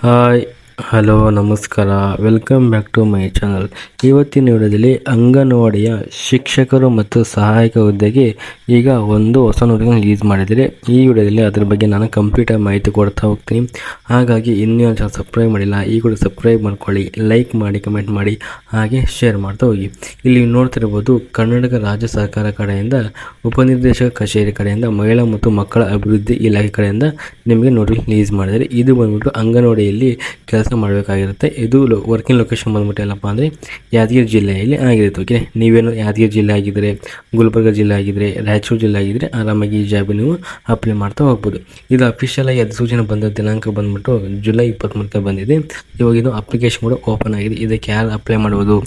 Hi, hello, ನಮಸ್ಕಾರ. Welcome back to my channel. ಇವತ್ತಿನ ವಿಡಿಯೋದಲ್ಲಿ ಅಂಗನವಾಡಿಯ ಶಿಕ್ಷಕರು ಮತ್ತು ಸಹಾಯಕ ಹುದ್ದೆಗೆ ಈಗ ಒಂದು ಹೊಸ ನೋಟಿಫಿಕೇಶನ್ ರಿಲೀಸ್ ಮಾಡಿದರೆ ಈ ವಿಡಿಯೋದಲ್ಲಿ ಅದರ ಬಗ್ಗೆ ನಾನು ಕಂಪ್ಲೀಟಾಗಿ ಮಾಹಿತಿ ಕೊಡ್ತಾ ಹೋಗ್ತೀನಿ. ಹಾಗಾಗಿ ಇನ್ನೂ ಚಾನಲ್ ಸಬ್ಸ್ಕ್ರೈಬ್ ಮಾಡಿಲ್ಲ, ಈ ಕೂಡ ಸಬ್ಸ್ಕ್ರೈಬ್ ಮಾಡ್ಕೊಳ್ಳಿ, ಲೈಕ್ ಮಾಡಿ, ಕಮೆಂಟ್ ಮಾಡಿ, ಹಾಗೆ ಶೇರ್ ಮಾಡ್ತಾ ಹೋಗಿ. ಇಲ್ಲಿ ನೋಡ್ತಿರ್ಬೋದು, ಕರ್ನಾಟಕ ರಾಜ್ಯ ಸರ್ಕಾರ ಕಡೆಯಿಂದ ಉಪನಿರ್ದೇಶಕ ಕಚೇರಿ ಕಡೆಯಿಂದ ಮಹಿಳಾ ಮತ್ತು ಮಕ್ಕಳ ಅಭಿವೃದ್ಧಿ ಇಲಾಖೆ ಕಡೆಯಿಂದ ನಿಮಗೆ ನೋಟಿಫಿಕೇಶನ್ ರಿಲೀಸ್ ಮಾಡಿದರೆ ಇದು ಬಂದ್ಬಿಟ್ಟು ಅಂಗನವಾಡಿಯಲ್ಲಿ ಕೆಲಸ ಮಾಡಬೇಕಾಗಿರುತ್ತೆ. ಇದು ವರ್ಕಿಂಗ್ ಲೊಕೇಶನ್ ಬಂದ್ಬಿಟ್ಟು ಎಲ್ಲಪ್ಪ ಅಂದರೆ ಯಾದಗಿರಿ ಜಿಲ್ಲೆಯಲ್ಲಿ ಆಗಿರುತ್ತೆ. ಓಕೆ, ನೀವೇನು ಯಾದಗಿರಿ ಜಿಲ್ಲೆ ಆಗಿದ್ದರೆ, ಗುಲ್ಬರ್ಗ ಜಿಲ್ಲೆ ಆಗಿದ್ದರೆ, ರಾಯಚೂರು ಜಿಲ್ಲೆ ಆಗಿದ್ದರೆ ಆರಾಮಾಗಿ ಈ ಜಾಬ್ ನೀವು ಅಪ್ಲೈ ಮಾಡ್ತಾ ಹೋಗ್ಬೋದು. ಇದು ಅಫಿಷಿಯಲ್ ಆಗಿ ಅಧಿಸೂಚನೆ ಬಂದ ದಿನಾಂಕ ಬಂದ್ಬಿಟ್ಟು ಜುಲೈ 23 ಬಂದಿದೆ. ಇವಾಗ ಇದು ಅಪ್ಲಿಕೇಶನ್ ಕೂಡ ಓಪನ್ ಆಗಿದೆ. ಇದಕ್ಕೆ ಯಾರು ಅಪ್ಲೈ ಮಾಡ್ಬೋದು,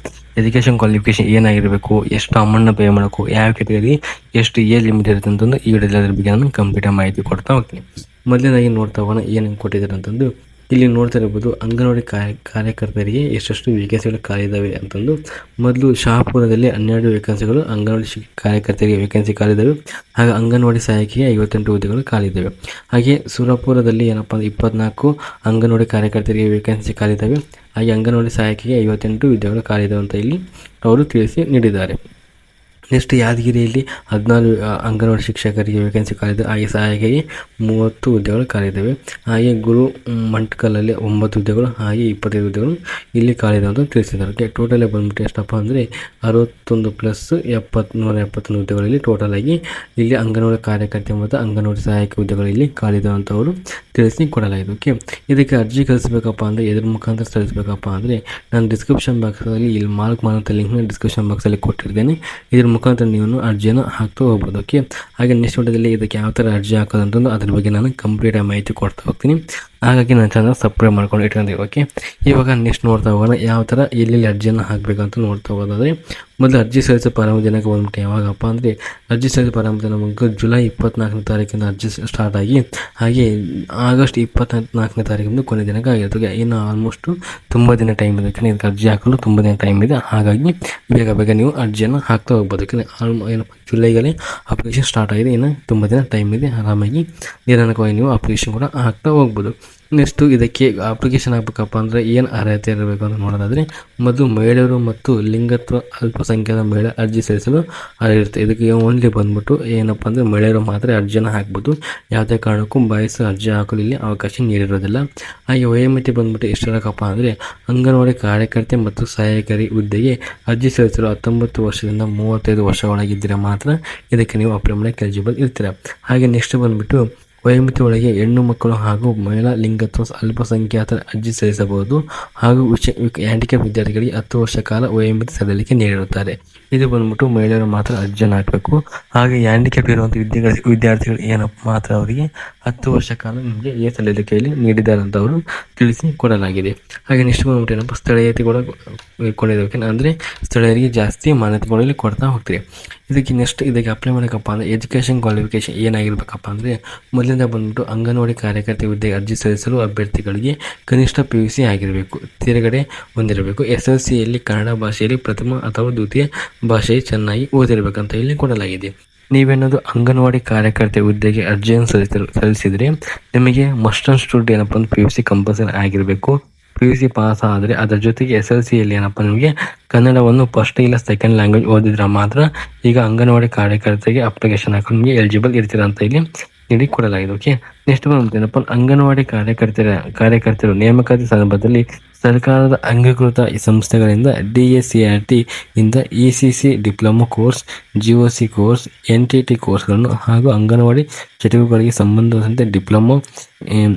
ಎಜುಕೇಷನ್ ಕ್ವಾಲಿಫಿಕೇಶನ್ ಏನಾಗಿರಬೇಕು, ಎಷ್ಟು ಅಮೌಂಟ್ನ ಪೇ ಮಾಡಬೇಕು, ಯಾವ ಕ್ಯಾಟಗರಿ ಎಷ್ಟು ಏಜ್ ಲಿಮಿಟ್ ಇರುತ್ತೆ ಅಂತಂದು ಈ ವಿಡಿಯೋದಲ್ಲಿ ಅದ್ರ ಬಗ್ಗೆ ನಾನು ಕಂಪ್ಲೀಟಾಗಿ ಮಾಹಿತಿ ಕೊಡ್ತಾ ಹೋಗ್ತೀನಿ. ಮೊದಲನೇದಾಗಿ ನೋಡ್ತಾ ಹೋಗೋಣ ಏನೇನು ಕೊಟ್ಟಿದ್ದಾರೆ ಅಂತಂದು. ಇಲ್ಲಿ ನೋಡ್ತಾ ಇರ್ಬೋದು, ಅಂಗನವಾಡಿ ಕಾರ್ಯಕರ್ತರಿಗೆ ಎಷ್ಟೆಷ್ಟು ವೇಕೆನ್ಸಿಗಳು ಖಾಲಿ ಇದ್ದಾವೆ ಅಂತಂದು. ಮೊದಲು ಶಹಾಪುರದಲ್ಲಿ 12 ವೇಕೆನ್ಸಿಗಳು ಅಂಗನವಾಡಿ ಕಾರ್ಯಕರ್ತರಿಗೆ ವೇಕೆನ್ಸಿ ಖಾಲಿ ಇದ್ದಾವೆ. ಹಾಗೆ ಅಂಗನವಾಡಿ ಸಹಾಯಕಿಗೆ 58 ಹುದ್ದೆಗಳು ಖಾಲಿ ಇದ್ದಾವೆ. ಹಾಗೆ ಸುರಪುರದಲ್ಲಿ ಏನಪ್ಪ ಅಂದರೆ 24 ಅಂಗನವಾಡಿ ಕಾರ್ಯಕರ್ತರಿಗೆ ವೇಕೆನ್ಸಿ ಖಾಲಿ ಇದ್ದಾವೆ. ಹಾಗೆ ಅಂಗನವಾಡಿ ಸಹಾಯಕಿಗೆ 58 ಹುದ್ದೆಗಳು ಖಾಲಿ ಇದ್ದಾವೆ ಅಂತ ಇಲ್ಲಿ ಅವರು ತಿಳಿಸಿ ನೀಡಿದ್ದಾರೆ. ನೆಕ್ಸ್ಟ್ ಯಾದಗಿರಿಯಲ್ಲಿ 14 ಅಂಗನವಾಡಿ ಶಿಕ್ಷಕರಿಗೆ ವೇಕೆನ್ಸಿ ಖಾಲಿದೆ. ಹಾಗೆ ಸಹಾಯಕಿಗೆ 30 ಹುದ್ದೆಗಳು ಖಾಲಿದ್ದಾವೆ. ಹಾಗೆ ಗುರು ಮಂಟ್ಕಲಲ್ಲಿ 9 ಹುದ್ದೆಗಳು, ಹಾಗೆ 25 ಹುದ್ದೆಗಳು ಇಲ್ಲಿ ಖಾಲಿದೆ ಅಂತ ತಿಳಿಸಿದ್ದಾರೆ. ಟೋಟಲ್ ಬಂದ್ಬಿಟ್ಟು ಎಷ್ಟಪ್ಪ ಅಂದರೆ 61 ಪ್ಲಸ್ 171 ಹುದ್ದೆಗಳಲ್ಲಿ ಟೋಟಲ್ ಆಗಿ ಇಲ್ಲಿ ಅಂಗನವಾಡಿ ಕಾರ್ಯಕರ್ತೆ ಮತ್ತು ಅಂಗನವಾಡಿ ಸಹಾಯಕ ಹುದ್ದೆಗಳು ಇಲ್ಲಿ ಖಾಲಿದೆ ಅಂತ ಅವರು ತಿಳಿಸಿ ಕೊಡಲಾಗಿದೆ. ಓಕೆ, ಇದಕ್ಕೆ ಅರ್ಜಿ ಕಳಿಸ್ಬೇಕಪ್ಪ ಅಂದರೆ ಎದ್ರ ಮುಖಾಂತರ ಸಲ್ಲಿಸಬೇಕಪ್ಪ ಅಂದರೆ ನಾನು ಡಿಸ್ಕ್ರಿಪ್ಷನ್ ಬಾಕ್ಸಲ್ಲಿ ಇಲ್ಲಿ ಮಾರ್ಕ್ ಮಾಡುವಂಥ ಲಿಂಕ್ನ ಡಿಸ್ಕ್ರಿಪ್ಷನ್ ಬಾಕ್ಸಲ್ಲಿ ಕೊಟ್ಟಿರ್ತೇನೆ. ಇದ್ರ ಮುಖಾಂತರ ನೀವು ಅರ್ಜಿಯನ್ನು ಹಾಕ್ತಾ ಹೋಗ್ಬೋದು. ಓಕೆ, ಹಾಗೆ ನೆಕ್ಸ್ಟ್ ವಿಡಿಯೋದಲ್ಲಿ ಇದಕ್ಕೆ ಯಾವ ಥರ ಅರ್ಜಿ ಹಾಕೋದು ಅಂತಂದು ಅದ್ರ ಬಗ್ಗೆ ನಾನು ಕಂಪ್ಲೀಟಾಗಿ ಮಾಹಿತಿ ಕೊಡ್ತಾ ಹೋಗ್ತೀನಿ. ಹಾಗಾಗಿ ನನ್ನ ಚಾನಲ್ ಸಬ್ಸ್ಕ್ರೈಬ್ ಮಾಡ್ಕೊಂಡು ಇಟ್ಕೊಂಡ್ರಿ. ಓಕೆ, ಇವಾಗ ನೆಕ್ಸ್ಟ್ ನೋಡ್ತಾ ಹೋಗೋಣ ಯಾವ ಥರ ಎಲ್ಲೆಲ್ಲಿ ಅರ್ಜಿಯನ್ನು ಹಾಕಬೇಕಂತ ನೋಡ್ತಾ ಹೋಗೋದಾದರೆ, ಮೊದಲು ಅರ್ಜಿ ಸಲ್ಲಿಸೋ ಪ್ರಾರಂಭ ದಿನಾಂಕ ಬಂದ್ಬಿಟ್ಟು ಯಾವಾಗಪ್ಪ ಅಂದರೆ ಅರ್ಜಿ ಸಲ್ಲಿಸೋ ಪ್ರಾರಂಭ ದಿನಾಂಕ ಜುಲೈ 24ನೇ ತಾರೀಕಿಂದ ಅರ್ಜಿ ಸ್ಟಾರ್ಟ್ ಆಗಿ ಹಾಗೆ ಆಗಸ್ಟ್ 24ನೇ ತಾರೀಕಿಂದ ಕೊನೆ ದಿನಾಂಕ ಆಗಿರುತ್ತೆ. ಇನ್ನು ಆಲ್ಮೋಸ್ಟು ತುಂಬ ದಿನ ಟೈಮ್ ಇದೆ. ಇದಕ್ಕೆ ಅರ್ಜಿ ಹಾಕಲು ತುಂಬ ದಿನ ಟೈಮ್ ಇದೆ. ಹಾಗಾಗಿ ಬೇಗ ನೀವು ಅರ್ಜಿಯನ್ನು ಹಾಕ್ತಾ ಹೋಗ್ಬೋದು. ಏನಪ್ಪ ಜುಲೈಗಲ್ಲಿ ಅಪ್ಲಿಕೇಶನ್ ಸ್ಟಾರ್ಟ್ ಆಗಿದೆ, ಇನ್ನು ತುಂಬ ದಿನ ಟೈಮ್ ಇದೆ. ಆರಾಮಾಗಿ ನಿಧಾನಕವಾಗಿ ನೀವು ಅಪ್ಲಿಕೇಶನ್ ಕೂಡ ಹಾಕ್ತಾ ಹೋಗ್ಬೋದು. ನೆಕ್ಸ್ಟು ಇದಕ್ಕೆ ಅಪ್ಲಿಕೇಶನ್ ಹಾಕಬೇಕಪ್ಪ ಅಂದರೆ ಏನು ಅರ್ಹತೆ ಇರಬೇಕು ಅಂತ ನೋಡೋದಾದರೆ, ಮೊದಲು ಮಹಿಳೆಯರು ಮತ್ತು ಲಿಂಗತ್ವ ಅಲ್ಪಸಂಖ್ಯಾತ ಮಹಿಳೆ ಅರ್ಜಿ ಸಲ್ಲಿಸಲು ಅರ್ಹತೆ. ಇದಕ್ಕೆ ಓನ್ಲಿ ಬಂದ್ಬಿಟ್ಟು ಏನಪ್ಪ ಅಂದರೆ ಮಹಿಳೆಯರು ಮಾತ್ರ ಅರ್ಜಿಯನ್ನು ಹಾಕ್ಬೋದು. ಯಾವುದೇ ಕಾರಣಕ್ಕೂ ಬಾಯ್ಸ್ ಅರ್ಜಿ ಹಾಕಲು ಇಲ್ಲಿ ಅವಕಾಶ ನೀಡಿರೋದಿಲ್ಲ. ಹಾಗೆ ವಯೋಮಿತಿ ಬಂದ್ಬಿಟ್ಟು ಎಷ್ಟಿರಬೇಕಪ್ಪ ಅಂದರೆ ಅಂಗನವಾಡಿ ಕಾರ್ಯಕರ್ತೆ ಮತ್ತು ಸಹಾಯಕರಿ ಹುದ್ದೆಗೆ ಅರ್ಜಿ ಸಲ್ಲಿಸಲು 19 ವರ್ಷದಿಂದ 35 ವರ್ಷಗಳಾಗಿದ್ದರೆ ಮಾತ್ರ ಇದಕ್ಕೆ ನೀವು ಅಪ್ಲೈ ಮಾಡೋಕ್ಕೆ ಎಲಿಜಿಬಲ್ ಇರ್ತೀರ. ಹಾಗೆ ನೆಕ್ಸ್ಟ್ ಬಂದುಬಿಟ್ಟು ವಯೋಮಿತಿ ಒಳಗೆ ಹೆಣ್ಣು ಮಕ್ಕಳು ಹಾಗೂ ಮಹಿಳಾ ಲಿಂಗತ್ವ ಅಲ್ಪಸಂಖ್ಯಾತರ ಅರ್ಜಿ ಸಲ್ಲಿಸಬಹುದು. ಹಾಗೂ ಹ್ಯಾಂಡಿಕ್ಯಾಪ್ ವಿದ್ಯಾರ್ಥಿಗಳಿಗೆ 10 ವರ್ಷ ಕಾಲ ವಯೋಮಿತಿ ಸಡಿಲಿಕೆ ನೀಡಿರುತ್ತಾರೆ. ಇದು ಬಂದ್ಬಿಟ್ಟು ಮಹಿಳೆಯರು ಮಾತ್ರ ಅರ್ಜಿಯನ್ನು ಹಾಕಬೇಕು. ಹಾಗೆ ಹ್ಯಾಂಡಿಕ್ಯಾಪ್ ಇರುವಂಥ ವಿದ್ಯಾರ್ಥಿಗಳು ಏನಪ್ಪ ಮಾತ್ರ ಅವರಿಗೆ 10 ವರ್ಷ ಕಾಲ ನಿಮಗೆ ಸಡಿಲಿಕೆಯಲ್ಲಿ ನೀಡಿದ್ದಾರೆ ಅಂತ ಅವರು ತಿಳಿಸಿ ಕೊಡಲಾಗಿದೆ. ಹಾಗೆ ನೆಕ್ಸ್ಟ್ ಬಂದ್ಬಿಟ್ಟು ಏನಪ್ಪ ಸ್ಥಳೀಯತೆ ಕೂಡ ಕೊಡಿರಬೇಕು. ಅಂದರೆ ಸ್ಥಳೀಯರಿಗೆ ಜಾಸ್ತಿ ಮಾನ್ಯತೆಗಳಲ್ಲಿ ಕೊಡ್ತಾ ಹೋಗ್ತೀರಿ. ಇದಕ್ಕೆ ಅಪ್ಲೈ ಮಾಡೋಕ್ಕಪ್ಪ ಅಂದರೆ ಎಜುಕೇಷನ್ ಕ್ವಾಲಿಫಿಕೇಷನ್ ಏನಾಗಿರ್ಬೇಕಪ್ಪ ಅಂದರೆ, ಮೊದಲಿಂದ ಬಂದ್ಬಿಟ್ಟು ಅಂಗನವಾಡಿ ಕಾರ್ಯಕರ್ತೆ ಹುದ್ದೆಗೆ ಅರ್ಜಿ ಸಲ್ಲಿಸಲು ಅಭ್ಯರ್ಥಿಗಳಿಗೆ ಕನಿಷ್ಠ PUC ಆಗಿರಬೇಕು, ತಿರುಗಡೆ ಹೊಂದಿರಬೇಕು, SLCಯಲ್ಲಿ ಕನ್ನಡ ಭಾಷೆಯಲ್ಲಿ ಪ್ರಥಮ ಅಥವಾ ದ್ವಿತೀಯ ಭಾಷೆ ಚೆನ್ನಾಗಿ ಓದಿರಬೇಕಂತ ಇಲ್ಲಿ ಕೊಡಲಾಗಿದೆ. ನೀವೇನಾದರೂ ಅಂಗನವಾಡಿ ಕಾರ್ಯಕರ್ತೆ ಹುದ್ದೆಗೆ ಅರ್ಜಿಯನ್ನು ಸಲ್ಲಿಸಿದರೆ ನಿಮಗೆ ಮಸ್ಟ್ ಆ್ಯಂಡ್ ಶುಡ್ ಏನಪ್ಪ ಅಂದ್ರೆ PUC ಕಂಪಲ್ಸರಿ ಆಗಿರಬೇಕು. PUC ಪಾಸ್ ಆದರೆ ಅದರ ಜೊತೆಗೆ SLCಯಲ್ಲಿ ಏನಪ್ಪ ನಿಮಗೆ ಕನ್ನಡವನ್ನು ಫಸ್ಟ್ ಇಲ್ಲ ಸೆಕೆಂಡ್ ಲ್ಯಾಂಗ್ವೇಜ್ ಓದಿದ್ರೆ ಮಾತ್ರ ಈಗ ಅಂಗನವಾಡಿ ಕಾರ್ಯಕರ್ತೆಗೆ ಅಪ್ಲಿಕೇಶನ್ ಹಾಕೊಂಡು ನಿಮಗೆ ಎಲಿಜಿಬಲ್ ಇರ್ತೀರ ಅಂತ ಇಲ್ಲಿ ನೀಡಿ ಕೊಡಲಾಗಿದೆ. ಓಕೆ, ನೆಕ್ಸ್ಟ್ ಬಂದೇನಪ್ಪ ಅಂಗನವಾಡಿ ಕಾರ್ಯಕರ್ತರು ನೇಮಕಾತಿ ಸಂದರ್ಭದಲ್ಲಿ ಸರ್ಕಾರದ ಅಂಗೀಕೃತ ಸಂಸ್ಥೆಗಳಿಂದ DACRT ಇಂದ ECC diploma course, GOC course, NTT ಕೋರ್ಸ್ಗಳನ್ನು ಹಾಗೂ ಅಂಗನವಾಡಿ ಚಟುವಟಿಕೆಗಳಿಗೆ ಸಂಬಂಧಿಸಿದಂತೆ diploma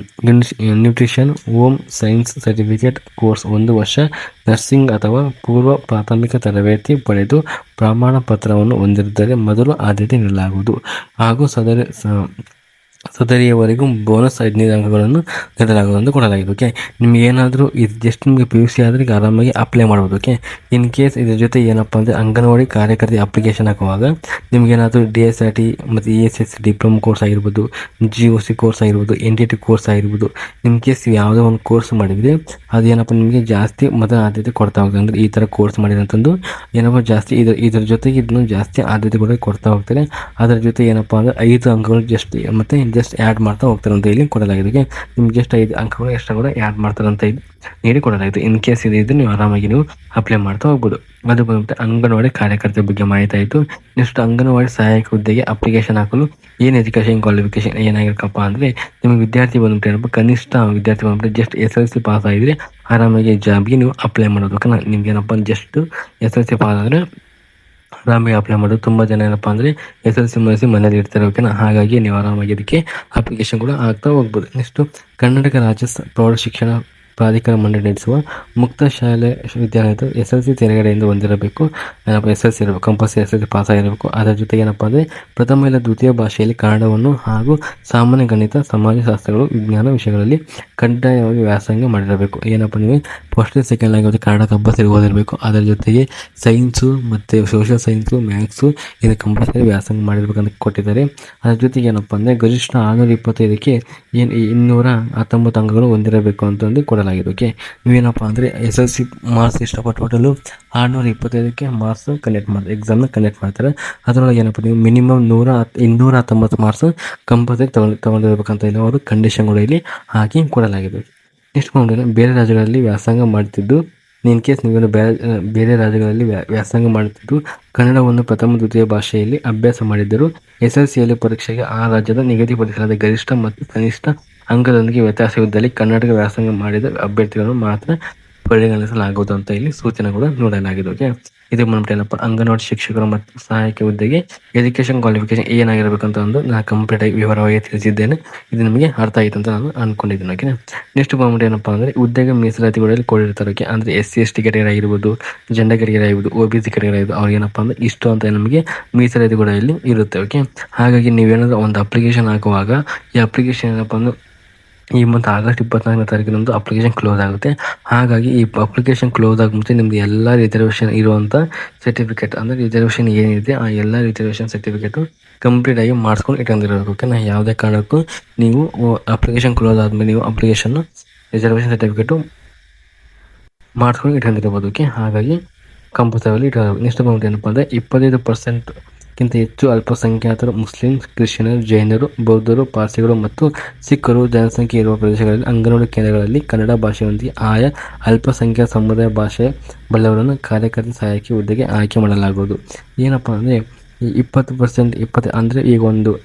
nutrition home science certificate course 1 ವರ್ಷ ನರ್ಸಿಂಗ್ ಅಥವಾ ಪೂರ್ವ ಪ್ರಾಥಮಿಕ ತರಬೇತಿ ಪಡೆದು ಪ್ರಮಾಣ ಪತ್ರವನ್ನು ಹೊಂದಿದ್ದರೆ ಮೊದಲು ಆದ್ಯತೆ ನೀಡಲಾಗುವುದು. ಹಾಗೂ ಸದರಿಯವರೆಗೂ ಬೋನಸ್ 15 ಅಂಕಗಳನ್ನು ನೀಡಲಾಗುವುದು ಅಂತ ಕೊಡಲಾಗಿದೆ. ಓಕೆ, ನಿಮಗೇನಾದರೂ ಇದು ಜಸ್ಟ್ ನಿಮಗೆ PUC ಆದರೆ ಈಗ ಆರಾಮಾಗಿ ಅಪ್ಲೈ ಮಾಡ್ಬೋದು. ಓಕೆ, ಇನ್ ಕೇಸ್ ಇದ್ರ ಜೊತೆ ಏನಪ್ಪ ಅಂದರೆ ಅಂಗನವಾಡಿ ಕಾರ್ಯಕರ್ತೆ ಅಪ್ಲಿಕೇಶನ್ ಹಾಕುವಾಗ ನಿಮಗೇನಾದರೂ DSRT ಮತ್ತು ESS ಡಿಪ್ಲೊಮಾ ಕೋರ್ಸ್ ಆಗಿರ್ಬೋದು, GOC ಕೋರ್ಸ್ ಆಗಿರ್ಬೋದು, NTT ಕೋರ್ಸ್ ಆಗಿರ್ಬೋದು, ಇನ್ ಕೇಸ್ ಯಾವುದೋ ಒಂದು ಕೋರ್ಸ್ ಮಾಡಿದರೆ ಅದೇನಪ್ಪ ನಿಮಗೆ ಜಾಸ್ತಿ ಮೊದಲ ಆದ್ಯತೆ ಕೊಡ್ತಾ ಹೋಗ್ತಾರೆ. ಅಂದರೆ ಈ ಥರ ಕೋರ್ಸ್ ಮಾಡಿದಂತಂದು ಏನಪ್ಪ ಜಾಸ್ತಿ ಇದ್ರ ಜೊತೆಗೆ ಇದನ್ನು ಜಾಸ್ತಿ ಆದ್ಯತೆ ಕೂಡ ಕೊಡ್ತಾ ಹೋಗ್ತಾರೆ. ಅದರ ಜೊತೆ ಏನಪ್ಪ ಅಂದರೆ 5 ಅಂಕಗಳು ಜಸ್ಟ್ ಮತ್ತು ಜಸ್ಟ್ ಆ್ಯಡ್ ಮಾಡ್ತಾ ಹೋಗ್ತಾರೆ ಅಂತ ಇಲ್ಲಿ ಕೊಡಲಾಗಿದೆ. ನಿಮ್ಗೆ ಎಷ್ಟು 5 ಅಂಕಗಳು ಎಷ್ಟು ಕೂಡ ಆ್ಯಡ್ ಮಾಡ್ತಾರೆ ಅಂತ ಇಲ್ಲಿ ನೀಡಿ ಕೊಡಲಾಗಿದೆ. ಇನ್ ಕೇಸ್ ಇದು ನೀವು ಆರಾಮಾಗಿ ನೀವು ಅಪ್ಲೈ ಮಾಡ್ತಾ ಹೋಗ್ಬೋದು. ಅದು ಬಂದ್ಬಿಟ್ಟು ಅಂಗನವಾಡಿ ಕಾರ್ಯಕರ್ತರ ಬಗ್ಗೆ ಮಾಹಿತಿ ಆಯಿತು. ನೆಕ್ಸ್ಟ್ ಅಂಗನವಾಡಿ ಸಹಾಯಕ ಹುದ್ದೆಗೆ ಅಪ್ಲಿಕೇಶನ್ ಹಾಕಲು ಏನು ಎಜುಕೇಷನ್ ಕ್ವಾಲಿಫಿಕೇಶನ್ ಏನಾಗಿರಬೇಕಪ್ಪ ಅಂದರೆ ನಿಮಗೆ ವಿದ್ಯಾರ್ಥಿ ಬಂದ್ಬಿಟ್ಟು ಏನಪ್ಪ ಕನಿಷ್ಠ ವಿದ್ಯಾರ್ಥಿ ಬಂದ್ಬಿಟ್ಟು ಜಸ್ಟ್ SSLC ಪಾಸ್ ಆಗಿದ್ರೆ ಆರಾಮಾಗಿ ಜಾಬ್ಗೆ ನೀವು ಅಪ್ಲೈ ಮಾಡೋದು. ಓಕೆನಾ, ನಿಮ್ಗೆ ಏನಪ್ಪ ಜಸ್ಟ್ SSLC ಪಾಸ್ ಆದರೆ ಆರಾಮಾಗಿ ಅಪ್ಲೈ ಮಾಡೋದು. ತುಂಬ ಜನ ಏನಪ್ಪ ಅಂದರೆ SSLC ಮುಗಿಸಿ ಮನೇಲಿ ಇರ್ತಾರೆ. ಓಕೆನಾ, ಹಾಗಾಗಿ ನೀವು ಆರಾಮಾಗಿ ಅದಕ್ಕೆ ಅಪ್ಲಿಕೇಶನ್ ಕೂಡ ಹಾಕ್ತಾ ಹೋಗ್ಬೋದು. ನೆಕ್ಸ್ಟು ಕರ್ನಾಟಕ ರಾಜ್ಯ ಪ್ರೌಢ ಶಿಕ್ಷಣ ಪ್ರಾಧಿಕಾರ ಮಂಡಳಿ ನಡೆಸುವ ಮುಕ್ತ ಶಾಲೆ ವಿದ್ಯಾಲಯದ SSLC ತೆರೆಗಡೆಯಿಂದ ಹೊಂದಿರಬೇಕು. SSLC ಇರಬೇಕು, ಕಂಪಲ್ಸರಿ SSLC ಪಾಸ್ ಆಗಿರಬೇಕು. ಅದರ ಜೊತೆಗೆ ಏನಪ್ಪ ಅಂದರೆ ಪ್ರಥಮ ಇಲ್ಲ ದ್ವಿತೀಯ ಭಾಷೆಯಲ್ಲಿ ಕನ್ನಡವನ್ನು ಹಾಗೂ ಸಾಮಾನ್ಯ ಗಣಿತ, ಸಮಾಜಶಾಸ್ತ್ರಗಳು, ವಿಜ್ಞಾನ ವಿಷಯಗಳಲ್ಲಿ ಕಡ್ಡಾಯವಾಗಿ ವ್ಯಾಸಂಗ ಮಾಡಿರಬೇಕು. ಏನಪ್ಪ ನೀವು first second language Kannada compulsory ಓದಿರಬೇಕು. ಅದರ ಜೊತೆಗೆ ಸೈನ್ಸು ಮತ್ತು ಸೋಷಿಯಲ್ ಸೈನ್ಸು, ಮ್ಯಾಥ್ಸು ಇದು ಕಂಪಲ್ಸರಿ ವ್ಯಾಸಂಗ ಮಾಡಿರ್ಬೇಕಂತ ಕೊಟ್ಟಿದ್ದಾರೆ. ಅದರ ಜೊತೆಗೆ ಏನಪ್ಪ ಅಂದರೆ ಗರಿಷ್ಠ 625ಕ್ಕೆ 219 ಅಂಕಗಳು ಹೊಂದಿರಬೇಕು ಅಂತಂದು ಕೊಡಲಾಗಿದೆ. ಓಕೆ, ನೀವೇನಪ್ಪ ಅಂದರೆ SSLC ಮಾರ್ಕ್ಸ್ ಎಷ್ಟಪ್ಪ ಟೋಟಲು 625ಕ್ಕೆ ಮಾರ್ಕ್ಸ್ ಎಕ್ಸಾಮ್ನ ಕಂಡಕ್ಟ್ ಮಾಡ್ತಾರೆ. ಅದರೊಳಗೆ ಏನಪ್ಪ ನೀವು ಮಿನಿಮಮ್ 219 ಮಾರ್ಕ್ಸ್ ಕಂಪಲ್ಸರಿ ತಗೊಂಡಿರ್ಬೇಕಂತ ಇಲ್ಲಿ ಅವರು ಕಂಡೀಷನ್ಗಳು ಇಲ್ಲಿ ಹಾಕಿ ಕೊಡಲಾಗಿದೆ. ನೆಕ್ಸ್ಟ್ ಬಂದರೆ ಬೇರೆ ರಾಜ್ಯಗಳಲ್ಲಿ ವ್ಯಾಸಂಗ ಮಾಡ್ತಿದ್ದು, ಇನ್ ಕೇಸ್ ನೀವೇನು ಬೇರೆ ರಾಜ್ಯಗಳಲ್ಲಿ ವ್ಯಾಸಂಗ ಮಾಡುತ್ತಿದ್ದು ಕನ್ನಡವನ್ನು ಪ್ರಥಮ ದ್ವಿತೀಯ ಭಾಷೆಯಲ್ಲಿ ಅಭ್ಯಾಸ ಮಾಡಿದ್ದರು, SSLCಯಲ್ಲಿ ಪರೀಕ್ಷೆಗೆ ಆ ರಾಜ್ಯದ ನಿಗದಿಪಡಿಸಲಾದ ಗರಿಷ್ಠ ಮತ್ತು ಕನಿಷ್ಠ ಅಂಕದೊಂದಿಗೆ ವ್ಯತ್ಯಾಸವಿದ್ದಲ್ಲಿ ಕರ್ನಾಟಕ ವ್ಯಾಸಂಗ ಮಾಡಿದ ಅಭ್ಯರ್ಥಿಗಳನ್ನು ಮಾತ್ರ ಪರಿಗಣಿಸಲಾಗುವುದು ಅಂತ ಇಲ್ಲಿ ಸೂಚನೆ ಕೂಡ ನೀಡಲಾಗಿದೆ. ಓಕೆ, ಇದು ಬಂದ್ಬಿಟ್ಟು ಏನಪ್ಪ ಅಂಗನವಾಡಿ ಶಿಕ್ಷಕರು ಮತ್ತು ಸಹಾಯಕ ಹುದ್ದೆಗೆ ಎಜುಕೇಷನ್ ಕ್ವಾಲಿಫಿಕೇಶನ್ ಏನಾಗಿರ್ಬೇಕಂತ ಒಂದು ನಾನು ಕಂಪ್ಲೀಟ್ ಆಗಿ ವಿವರವಾಗಿ ತಿಳಿಸಿದ್ದೇನೆ. ಇದು ನಿಮಗೆ ಅರ್ಥ ಆಯಿತು ಅಂತ ನಾನು ಅನ್ಕೊಂಡಿದ್ದೀನಿ. ಓಕೆ, ನೆಕ್ಸ್ಟ್ ಬಂದ್ಬಿಟ್ಟು ಏನಪ್ಪ ಅಂದರೆ ಹುದ್ದೆಗೆ ಮೀಸಲಾತಿಗಳಲ್ಲಿ ಕೊಡಿರ್ತಾರೆ. ಓಕೆ, ಅಂದರೆ SC/ST ಕ್ಯಾಟಗರಿ ಆಗಿರ್ಬೋದು, ಜೆಂಡರ್ ಕ್ಯಾಟಗರಿ ಆಗಿರ್ಬೋದು, OBC ಕ್ಯಾಟಗರಿ ಆಗಿರ್ಬೋದು, ಅವ್ರಿಗೆ ಏನಪ್ಪ ಅಂದರೆ ಇಷ್ಟು ಅಂತ ನಮಗೆ ಮೀಸಲಾತಿ ಕೂಡ ಇಲ್ಲಿ ಇರುತ್ತೆ. ಓಕೆ, ಹಾಗಾಗಿ ನೀವೇನಾದರೂ ಒಂದು ಅಪ್ಲಿಕೇಶನ್ ಹಾಕುವಾಗ ಈ ಅಪ್ಲಿಕೇಶನ್ ಏನಪ್ಪ ಅಂದ್ರೆ ಈ ಮಂತ್ ಆಗಸ್ಟ್ 24ನೇ ತಾರೀಕಿನಂದು ಅಪ್ಲಿಕೇಶನ್ ಕ್ಲೋಸ್ ಆಗುತ್ತೆ. ಹಾಗಾಗಿ ಈ ಅಪ್ಲಿಕೇಶನ್ ಕ್ಲೋಸ್ ಆಗ ಮುಂಚೆ ನಿಮ್ದು ಎಲ್ಲ ರಿಸರ್ವೇಷನ್ ಇರುವಂಥ ಸರ್ಟಿಫಿಕೇಟ್ ಅಂದರೆ ರಿಸರ್ವೇಷನ್ ಏನಿದೆ ಆ ಎಲ್ಲ ರಿಸರ್ವೇಷನ್ ಸರ್ಟಿಫಿಕೇಟು ಕಂಪ್ಲೀಟಾಗಿ ಮಾಡಿಸ್ಕೊಂಡು ಇಟ್ಕೊಂಡಿರಬೇಕು. ಓಕೆನಾ, ಯಾವುದೇ ಕಾರಣಕ್ಕೂ ನೀವು ಅಪ್ಲಿಕೇಶನ್ ಕ್ಲೋಸ್ ಆದಮೇಲೆ ನೀವು ಅಪ್ಲಿಕೇಶನ್ನು ರಿಸರ್ವೇಷನ್ ಸರ್ಟಿಫಿಕೇಟು ಮಾಡಿಸ್ಕೊಂಡು ಇಟ್ಕೊಂಡಿರ್ಬೋದು. ಓಕೆ, ಹಾಗಾಗಿ ಕಂಪಲ್ಸರಿ ಇಟ್ಕೋಬೇಕು. ನೆಕ್ಸ್ಟ್ ಬಂದ್ಬಿಟ್ಟು ಏನಪ್ಪ ಅಂದರೆ 25%ಗಿಂತ ಹೆಚ್ಚು ಅಲ್ಪಸಂಖ್ಯಾತರು, ಮುಸ್ಲಿಂ, ಕ್ರಿಶ್ಚಿಯನರು, ಜೈನರು, ಬೌದ್ಧರು, ಪಾರ್ಸಿಗಳು ಮತ್ತು ಸಿಖ್ಖರು ಜನಸಂಖ್ಯೆ ಇರುವ ಪ್ರದೇಶಗಳಲ್ಲಿ ಅಂಗನವಾಡಿ ಕೇಂದ್ರಗಳಲ್ಲಿ ಕನ್ನಡ ಭಾಷೆಯೊಂದಿಗೆ ಆಯಾ ಅಲ್ಪಸಂಖ್ಯಾತ ಸಮುದಾಯ ಭಾಷೆ ಬಲ್ಲವರನ್ನು ಕಾರ್ಯಕರ್ತ ಸಹಾಯಕಿ ಹುದ್ದೆಗೆ ಆಯ್ಕೆ ಮಾಡಲಾಗುವುದು. ಏನಪ್ಪ ಅಂದರೆ ಈ 20% ಅಂದರೆ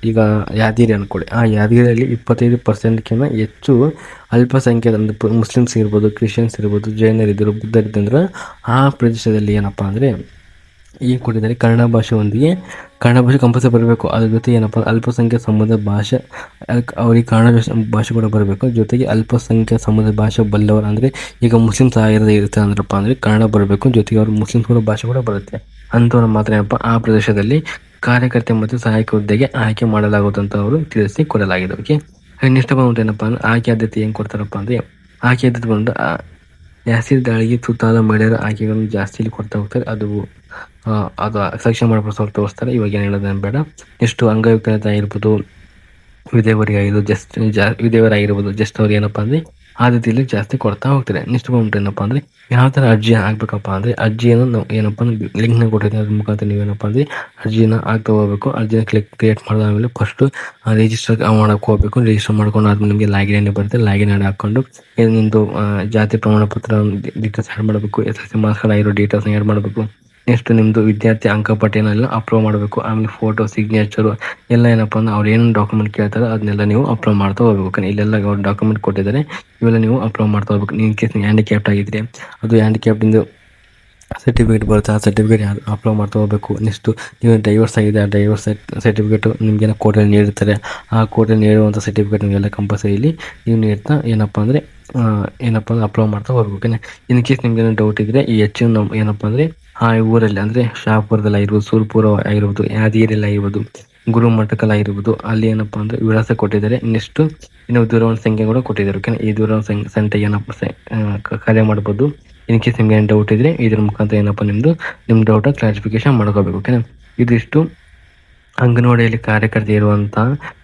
ಈಗ ಯಾದಗಿರಿ ಅಂದ್ಕೊಳ್ಳಿ, ಆ ಯಾದಗಿರಿಯಲ್ಲಿ 25%ಕ್ಕಿಂತ ಹೆಚ್ಚು ಅಲ್ಪಸಂಖ್ಯಾತ ಅಂದರೆ ಮುಸ್ಲಿಮ್ಸ್ ಇರ್ಬೋದು, ಕ್ರಿಶ್ಚಿಯನ್ಸ್ ಇರ್ಬೋದು, ಜೈನರಿದ್ದರು, ಬುದ್ಧರಿದ್ದಂದ್ರೆ ಆ ಪ್ರದೇಶದಲ್ಲಿ ಏನಪ್ಪ ಅಂದರೆ ಈಗ ಕೊಟ್ಟಿದ್ದಾರೆ ಕನ್ನಡ ಭಾಷೆಯೊಂದಿಗೆ ಕನ್ನಡ ಭಾಷೆ ಕಂಪಲ್ಸರಿ ಬರಬೇಕು. ಅದ್ರ ಜೊತೆ ಏನಪ್ಪ ಅಲ್ಪಸಂಖ್ಯಾತ ಸಮುದಾಯ ಭಾಷೆ ಅವ್ರಿಗೆ ಕನ್ನಡ ಭಾಷೆ ಕೂಡ ಬರಬೇಕು. ಜೊತೆಗೆ ಅಲ್ಪಸಂಖ್ಯಾತ ಸಮುದಾಯ ಭಾಷೆ ಬಲ್ಲವರು ಅಂದರೆ ಈಗ ಮುಸ್ಲಿಮ್ಸ್ ಇರುತ್ತೆ ಅಂದ್ರಪ್ಪ ಅಂದರೆ ಕನ್ನಡ ಬರಬೇಕು. ಜೊತೆಗೆ ಅವರು ಮುಸ್ಲಿಮ್ಸ್ ಕೂಡ ಭಾಷೆ ಕೂಡ ಬರುತ್ತೆ. ಅಂಥವ್ರು ಮಾತ್ರ ಏನಪ್ಪ ಆ ಪ್ರದೇಶದಲ್ಲಿ ಕಾರ್ಯಕರ್ತೆ ಮತ್ತು ಸಹಾಯಕ ಹುದ್ದೆಗೆ ಆಯ್ಕೆ ಮಾಡಲಾಗುತ್ತಂತ ಅವರು ತಿಳಿಸಿ ಕೊಡಲಾಗಿದೆ. ಓಕೆ, ನೆಕ್ಸ್ಟ್ ಬಂದ್ಬಿಟ್ಟು ಏನಪ್ಪ ಅಂದ್ರೆ ಆಯ್ಕೆ ಆದ್ಯತೆ ಏನು ಕೊಡ್ತಾರಪ್ಪ ಅಂದರೆ ಆಯ್ಕೆ ಆದ್ಯತೆ ಬಂದು ಆ್ಯಸಿಡ್ ದಾಳಿಗೆ ತುತ್ತಾದ ಮಹಿಳೆಯರ ಆಯ್ಕೆಗಳನ್ನು ಜಾಸ್ತಿ ಕೊಡ್ತಾ ಹೋಗ್ತಾರೆ. ಅದು ಸೆಲೆಕ್ಷನ್ ಮಾಡ್ಬೋದು ತೋರಿಸ್ತಾರೆ. ಇವಾಗ ಏನು ಹೇಳೋದೇನು ಬೇಡ. ಎಷ್ಟು ಅಂಗವಿಕಲತೆ ಆಗಿರ್ಬೋದು, ವಿಧೇಯರಾಗಿರ್ಬೋದು ಜಸ್ಟ್ ಅವ್ರು ಏನಪ್ಪ ಅಂದರೆ ಆದ್ಯತೆಯಲ್ಲಿ ಜಾಸ್ತಿ ಕೊಡ್ತಾ ಹೋಗ್ತಾರೆ. ನೆಕ್ಸ್ಟ್ ಬಂದ್ಬಿಟ್ಟು ಏನಪ್ಪ ಅಂದರೆ ಯಾವ ಥರ ಅರ್ಜಿ ಹಾಕ್ಬೇಕಪ್ಪ ಅಂದರೆ ಅರ್ಜಿಯನ್ನು ನಾವು ಏನಪ್ಪ ಅಂದರೆ ಲಿಂಕ್ನ ಕೊಟ್ಟಿರ್ತೀವಿ, ಅದ್ರ ಮುಖಾಂತರ ನೀವೇನಪ್ಪ ಅಂದರೆ ಅರ್ಜಿನ ಹಾಕ್ತಾ ಹೋಗಬೇಕು. ಅರ್ಜಿನ ಕ್ರಿಯೇಟ್ ಮಾಡಿದಾದ್ಮೇಲೆ ಫಸ್ಟು ರಿಜಿಸ್ಟರ್ ಮಾಡೋಕೆ ಹೋಗಬೇಕು. ರಿಜಿಸ್ಟರ್ ಮಾಡ್ಕೊಂಡು ಆದ್ಮೇಲೆ ನಿಮಗೆ ಲಾಗಿನ್ ಐಡಿ ಬರುತ್ತೆ. ಲಾಗಿನ್ ಐಡಿ ಹಾಕ್ಕೊಂಡು ನಿಮ್ಮದು ಜಾತಿ ಪ್ರಮಾಣ ಪತ್ರ ಡೀಟೇಲ್ಸ್ ಆ್ಯಡ್ ಮಾಡಬೇಕು. SSLC ಮಾರ್ಕ್ಸ್ ಕಾರ್ಡ್ ಆಗಿರೋ ಡೀಟೇಲ್ಸ್ನ ಆ್ಯಡ್ ಮಾಡಬೇಕು. ನೆಕ್ಸ್ಟ್ ನಿಮ್ಮದು ವಿದ್ಯಾರ್ಥಿ ಅಂಕಪಟ್ಟಿನೆಲ್ಲ ಅಪ್ಲೋಡ್ ಮಾಡಬೇಕು. ಆಮೇಲೆ ಫೋಟೋ, ಸಿಗ್ನೇಚರು ಎಲ್ಲ ಏನಪ್ಪ ಅಂದ್ರೆ ಅವ್ರು ಏನು ಡಾಕ್ಯುಮೆಂಟ್ ಕೇಳ್ತಾರೆ ಅದನ್ನೆಲ್ಲ ನೀವು ಅಪ್ಲೋಡ್ ಮಾಡ್ತಾ ಹೋಗ್ಬೇಕು. ಇಲ್ಲೆಲ್ಲ ಅವ್ರು ಡಾಕ್ಯುಮೆಂಟ್ ಕೊಟ್ಟಿದ್ದಾರೆ, ಇವೆಲ್ಲ ನೀವು ಅಪ್ಲೋಡ್ ಮಾಡ್ತಾ ಹೋಗ್ಬೇಕು. ಇನ್ ಕೇಸ್ ನೀವು ಹ್ಯಾಂಡಿಕ್ಯಾಪ್ಟ್ ಆಗಿದ್ರೆ ಅದು ಹ್ಯಾಂಡಿಕ್ಯಾಪ್ಟಿಂದು ಸರ್ಟಿಫಿಕೇಟ್ ಬರುತ್ತೆ, ಆ ಸರ್ಟಿಫಿಕೇಟ್ ಅಪ್ಲೋಡ್ ಮಾಡ್ತಾ ಹೋಗಬೇಕು. ನೆಕ್ಸ್ಟು ನೀವು ಡೈವರ್ಸ್ ಆಗಿದೆ, ಆ ಡೈವರ್ಸ್ ಸರ್ಟಿಫಿಕೇಟು ನಿಮಗೇನೋ ಕೋರ್ಟಲ್ಲಿ ನೀಡಿರ್ತಾರೆ, ಆ ಕೋರ್ಟಲ್ಲಿ ನೀಡುವಂಥ ಸರ್ಟಿಫಿಕೇಟ್ ನಿಮಗೆಲ್ಲ ಕಂಪಲ್ಸರಿಲಿ ನೀವು ನೀಡ್ತಾ ಏನಪ್ಪ ಅಂದರೆ ಅಪ್ಲೋಡ್ ಮಾಡ್ತಾ ಹೋಗ್ಬೇಕು. ಇನ್ ಕೇಸ್ ನಿಮ್ಗೇನೋ ಡೌಟ್ ಇದ್ದರೆ ಈ ಹೆಚ್ಚು ಏನಪ್ಪ ಅಂದರೆ ಆ ಊರಲ್ಲಿ ಅಂದರೆ ಶಾಪುರದಲ್ಲಿ ಆಗಿರ್ಬೋದು, ಸೂರ್ಪುರ ಆಗಿರ್ಬೋದು, ಯಾದಗಿರಿಯಲ್ಲಿ ಆಗಿರ್ಬೋದು, ಗುರುಮಠಕಲ್ ಆಗಿರ್ಬೋದು, ಅಲ್ಲಿ ಏನಪ್ಪ ಅಂದರೆ ವಿಳಾಸ ಕೊಟ್ಟಿದ್ದಾರೆ. ನೆಕ್ಸ್ಟು ಇನ್ನು ದೂರವಾಣಿ ಸಂಖ್ಯೆ ಕೂಡ ಕೊಟ್ಟಿದ್ದಾರೆ. ಓಕೆ, ಈ ದೂರವಾಣಿ ಸಂಖ್ಯೆ ಏನಪ್ಪ ಕರೆ ಮಾಡ್ಬೋದು. ಇನ್ ಕೇಸ್ ನಿಮ್ಗೆ ಏನು ಡೌಟ್ ಇದ್ದರೆ ಇದ್ರ ಮುಖಾಂತರ ಏನಪ್ಪ ನಿಮ್ಮ ಡೌಟ ಕ್ಲಾರಿಫಿಕೇಶನ್ ಮಾಡ್ಕೋಬೇಕು. ಓಕೆನಾ, ಇದಿಷ್ಟು ಅಂಗನವಾಡಿಯಲ್ಲಿ ಕಾರ್ಯಕರ್ತೆ ಇರುವಂಥ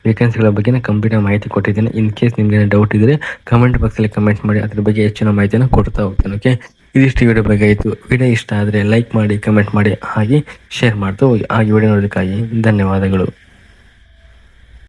ವೇಕೆನ್ಸಿಗಳ ಬಗ್ಗೆ ನಾನು ಕಂಪ್ಲೀಟಾಗಿ ಮಾಹಿತಿ ಕೊಟ್ಟಿದ್ದೇನೆ. ಇನ್ ಕೇಸ್ ನಿಮ್ಗೆ ಡೌಟ್ ಇದ್ದರೆ ಕಮೆಂಟ್ ಬಾಕ್ಸಲ್ಲಿ ಕಮೆಂಟ್ ಮಾಡಿ, ಅದ್ರ ಬಗ್ಗೆ ಹೆಚ್ಚಿನ ಮಾಹಿತಿಯನ್ನು ಕೊಡ್ತಾ ಹೋಗ್ತೇನೆ. ಓಕೆ, ಇದಿಷ್ಟು ವಿಡಿಯೋ ಬಗ್ಗೆ ಆಯಿತು. ವಿಡಿಯೋ ಇಷ್ಟ ಆದರೆ ಲೈಕ್ ಮಾಡಿ, ಕಮೆಂಟ್ ಮಾಡಿ, ಹಾಗೆ ಶೇರ್ ಮಾಡ್ತಾ ಹೋಗಿ. ಹಾಗೆ ವಿಡಿಯೋ ನೋಡೋದಕ್ಕಾಗಿ ಧನ್ಯವಾದಗಳು.